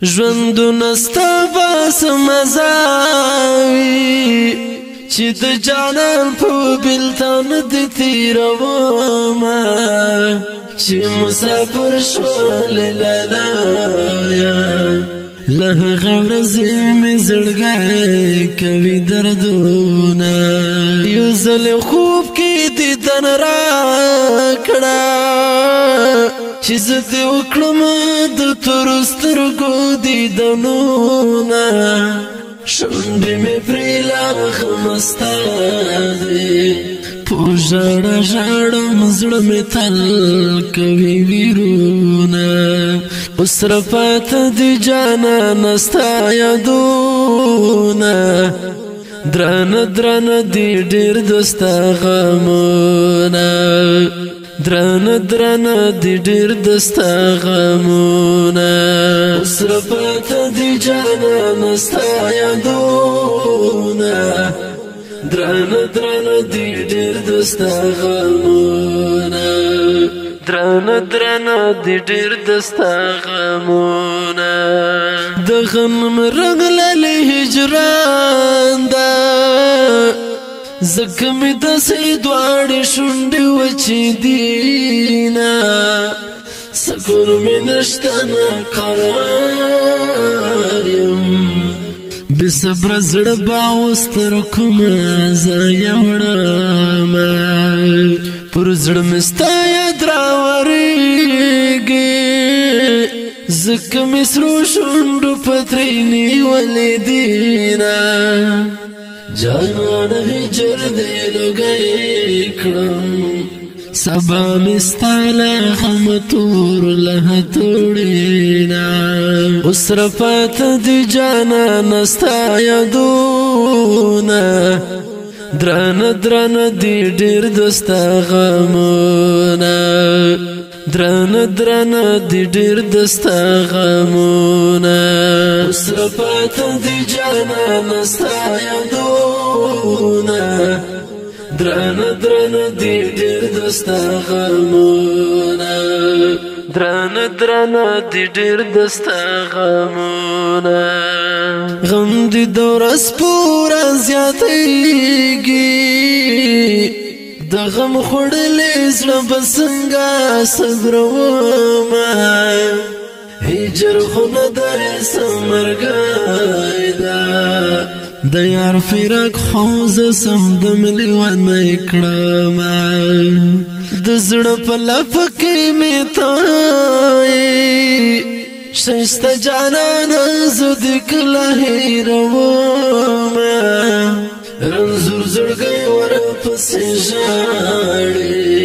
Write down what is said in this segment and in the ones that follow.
ژوندونه ستا باس مزاوي چې د جانان په بلتان دې تیرومه چې مسافر شول لالایا له هغه ورځې مې زړګی کوي دردونه یو ځل خوب کې دیدن راکړه چې زه دې وکړم د تورو سترګو دیدنونه شونډې مې پرې لا خمستا دي په ژړا ژړم زړه مې تل کوي ویرونه اوس راپاته دي جانانه ستا یادونه درانه درانه دي ډېر د ستا غمونه درانه درانه دي ډېر د ستا غمونه اوس راپاته دي جانانه ستا یادونه درانه درانه دي ډېر د ستا غمونه درانه درانه دي ډېر د ستا غمونه د غم رنګ لاله هجران ده زکه مې داسې دواړې شونډې وچې دينه سکون مې نشته نه قرار یم بې صبره زړه به اوس تر کومه ځایه وړمه پر زړه مې ستا یاد راورېږي ځکه مې سرو شونډو پترۍ نیولې دینه جانان هجر دې لګی کړم سبا مې ستا له غمه تور له توړېنا اوس راپاته دي جانانه ستا یادونه درانه درانه دي ډېر د ستا غمونه درانه درانه دي ډېر د ستا غمونه اوس راپاته دي جانانه ستا یادونه درانه درانه دي ډېر د ستا غمونه درانه درانه دي ډېر د ستا غمونه غم دې د ورځ پوره زیاتېږي د غم خوړلې زړه به څنګه صبرومه هجر خو نه دی څه مرګی ده د یار فراق خو زه سمدم لیونی کړمه د زړه په لپه کې مې تایي ښایسته جانانه زه دې کله هېرومه رنځور زړګی ورپسې ژاړي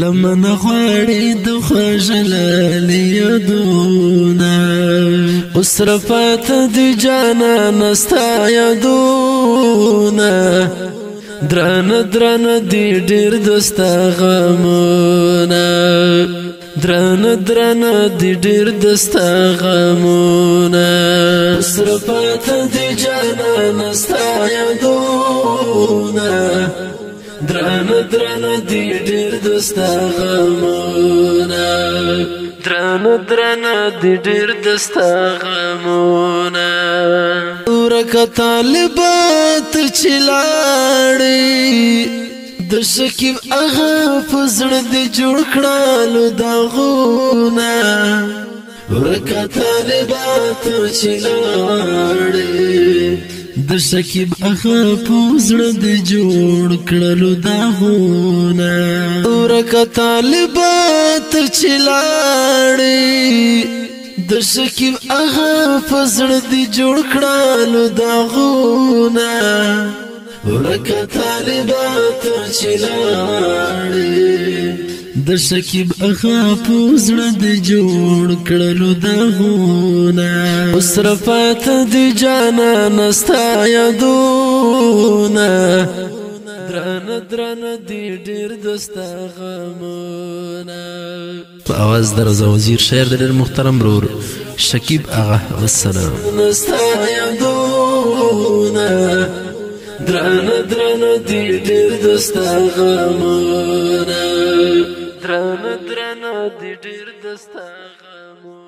لمنه غواړي د خوږلالي یادونه اوس راپاته دي جانانه ستا یادونه درانه درانه دي ډېر د ستا غمونه درانه درانه دي ډېر د ستا غمونه اوس راپاته دي جانانه ستا یادونه درانه درانه دي ډېر د ستا غمونه درانه درانه دي ډېر د ستا غمونه ورکه طالبات چې لاړې د شکیب هغه په زړه دې جوړ کړلو داغونه ورکه طالبات چې لاړې د شکیب هغه په زړه دې جوړ کړلو داغونه ورکه طالبات چې لاړې د شکیب هغه په زړه دې جوړ کړلو داغونه ورکه طالبات چې لاړې د شکیب هغه په زړه دې جوړ کړلو داغونه اوس راپاته دي جانانه ستا یادونه درانه درانه دي ډېر د ستا غمونه په اواز د رضا وزیر شاعر د ډېر محترم برور شکیب آغا والسلام ستا یادونه درانه درانه دي ډېر د ستا غمونه درانه درانه دي ډېر د ستا غمونه